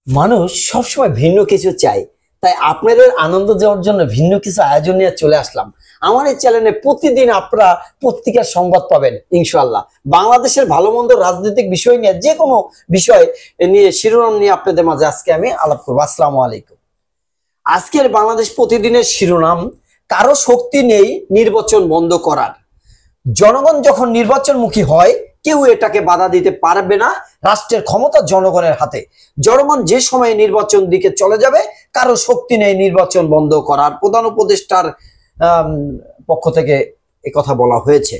মানুষ সবসময় ভিন্ন কিছু চায়, তাই আপনাদের আনন্দ দেওয়ার জন্য ভিন্ন কিছু আয়োজন নিয়ে চলে আসলাম। আমার এই চ্যানেলে প্রতিদিন আপনারা পত্রিকার সংবাদ পাবেন ইনশাআল্লাহ। বাংলাদেশের ভালো মন্দ রাজনৈতিক বিষয় নিয়ে যে কোনো বিষয় নিয়ে শিরোনাম নিয়ে আপনাদের মাঝে আজকে আমি আলাপ করবো। আসসালামু আলাইকুম। আজকের বাংলাদেশ প্রতিদিনের শিরোনাম, কারো শক্তি নেই নির্বাচন বন্ধ করার। জনগণ যখন নির্বাচনমুখী হয় কেউ এটাকে বাধা দিতে পারবে না। রাষ্ট্রের ক্ষমতা জনগণের হাতে। জনগণ যে সময়ে নির্বাচন দিকে চলে যাবে কারো শক্তি নেই নির্বাচন বন্ধ করার। প্রধান উপদেষ্টার পক্ষ থেকে কথা বলা হয়েছে।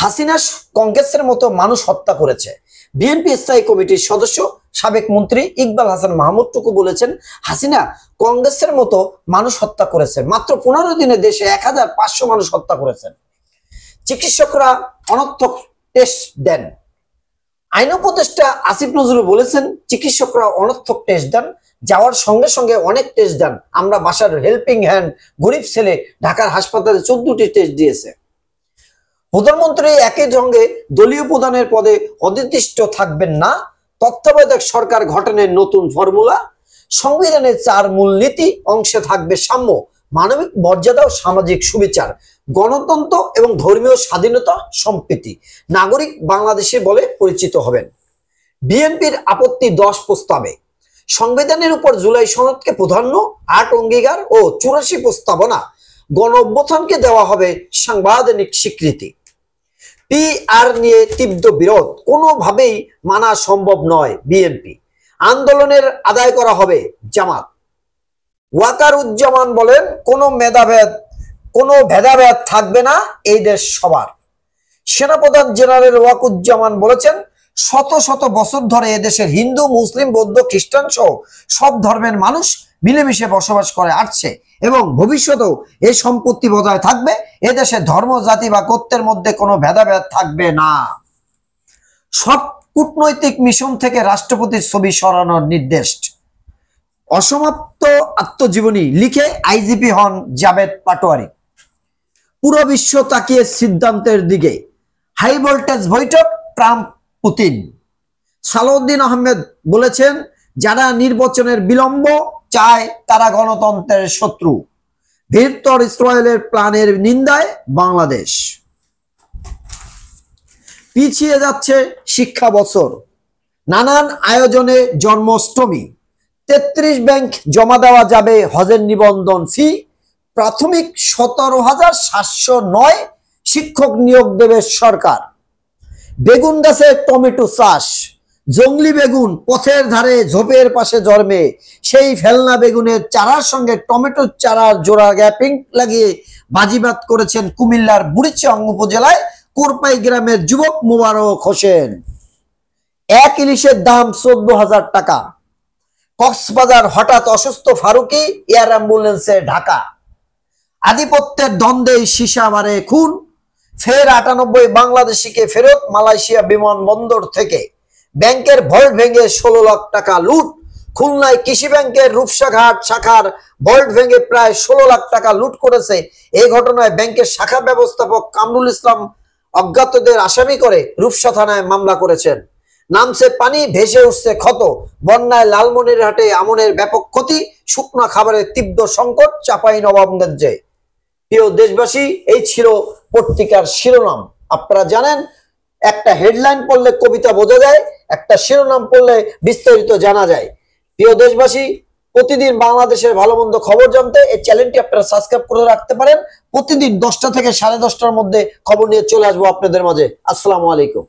হাসিনা কংগ্রেসের মতো মানুষ হত্যা করেছে। বিএনপি স্থায়ী কমিটির সদস্য সাবেক মন্ত্রী ইকবাল হাসান মাহমুদ টুকু বলেছেন, হাসিনা কংগ্রেসের মতো মানুষ হত্যা করেছেন। মাত্র 15 দিনে দেশে 1500 মানুষ হত্যা করেছেন। চিকিৎসকরা অনর্থক টেস্ট দেন। আইন উপদেষ্টা আসিফ নজরুল বলেছেন, চিকিৎসকরা অনর্থক টেস্ট দেন, যাওয়ার সঙ্গে সঙ্গে অনেক টেস্ট দেন। আমরা বাসার হেল্পিং হ্যান্ড গরিব ছেলে ঢাকার হাসপাতালে 14টি টেস্ট দিয়েছে। প্রধানমন্ত্রী একই সঙ্গে দলীয় প্রধানের পদে অনির্দিষ্ট থাকবেন না। তত্ত্বাবধায়ক সরকার গঠনের নতুন ফর্মুলা। সংবিধানের 4 মূলনীতি অংশে থাকবে সাম্য, মানবিক মর্যাদা ও সামাজিক সুবিচার, গণতন্ত্র এবং ধর্মীয় স্বাধীনতা, সম্প্রীতি। নাগরিক বাংলাদেশে বলে পরিচিত হবেন। বিএনপির আপত্তি 10 প্রস্তাবে। সংবিধানের উপর জুলাই সনদকে প্রাধান্য, 8 অঙ্গীকার ও 84 প্রস্তাবনা। গণ অভ্যুত্থানকে দেওয়া হবে সাংবিধানিক স্বীকৃতি। পিআর নিয়ে তীব্র বিরোধ, কোনোভাবেই মানা সম্ভব নয় বিএনপি। আন্দোলনের আদায় করা হবে জামাত। ওয়াকারুজ্জামান বলেন, কোনো ভেদাভেদ থাকবে না, এই দেশ সবার। সেনাপ্রধান জেনারেল ওয়াকারুজ্জামান বলেছেন, শত শত বছর ধরে এদেশের হিন্দু, মুসলিম, বৌদ্ধ, খ্রিস্টান সহ সব ধর্মের মানুষ মিলেমিশে বসবাস করে আসছে এবং ভবিষ্যতেও এই সম্পত্তি বজায় থাকবে। এদেশে ধর্ম, জাতি বা গোত্রের মধ্যে কোনো ভেদাভেদ থাকবে না। সব কূটনৈতিক মিশন থেকে রাষ্ট্রপতির ছবি সরানোর নির্দেশ। অসমাপ্ত আত্মজীবনী লিখে আইজিপি হন জাভেদ পাটোয়ারি। পুরো বিশ্ব তাকিয়ে সিদ্ধান্তের দিকে। হাই ভোল্টেজ বৈঠক ট্রাম্প পুতিন। সালাউদ্দিন আহমেদ বলেছেন, যারা নির্বাচনের বিলম্ব চায় তারা গণতন্ত্রের শত্রু। বৃহত্তর ইসরায়েলের প্ল্যানের নিন্দায় বাংলাদেশ। পিছিয়ে যাচ্ছে শিক্ষা বছর, নানান আয়োজনে জন্মাষ্টমী। 33 ব্যাংক জমা দেওয়া যাবে হজের নিবন্ধন ফি। প্রাথমিক 17,709 শিক্ষক নিয়োগ দেবে সরকার। বেগুন গাছে টমেটো চাষ। জংলি বেগুন পথের ধারে ঝোপের পাশে জন্মে। সেই ফেলনা বেগুনের চারার সঙ্গে টমেটোর চারার জোড়া গ্যাপিং লাগিয়ে বাজিবাদ করেছেন কুমিল্লার বুড়িচং উপজেলায় কোরপাই গ্রামের যুবক মোবারক হোসেন। 1 ইলিশের দাম 14,000 টাকা। কক্সবাজার হঠাৎ অসুস্থ ফারুকি, এয়ার অ্যাম্বুলেন্সে ঢাকা। আধিপত্যের দ্বন্দ্বে সিসাবারে খুন। ফের 98 বাংলাদেশিকে ফেরত মালয়েশিয়া বিমানবন্দর থেকে। ব্যাংকের ভল্ট ভেঙে 16 লাখ টাকা লুট। খুলনায় কৃষি ব্যাংকের রূপসাঘাট শাখার ভল্ট ভেঙে প্রায় 16 লাখ টাকা লুট করেছে। এই ঘটনায় ব্যাংকের শাখা ব্যবস্থাপক কামরুল ইসলাম অজ্ঞাতদের আসামি করে রূপসা থানায় মামলা করেছেন। নামছে পানি, ভেসে উঠছে ক্ষত। বন্যায় লালমনিরহাটে আমনের ব্যাপক ক্ষতি। শুকনো খাবারের তীব্র সংকট চাঁপাইনবাবগঞ্জে। প্রিয় দেশবাসী, এই ছিল পত্রিকার শিরোনাম। আপনারা জানেন, একটা হেডলাইন পড়লে কবিতা বোঝা যায়, একটা শিরোনাম পড়লে বিস্তারিত জানা যায়। প্রিয় দেশবাসী, প্রতিদিন বাংলাদেশের ভালো মন্দ খবর জানতে এই চ্যানেলটি আপনারা সাবস্ক্রাইব করে রাখতে পারেন। প্রতিদিন 10টা থেকে 10:30টার মধ্যে খবর নিয়ে চলে আসবো আপনাদের মাঝে। আসসালামু আলাইকুম।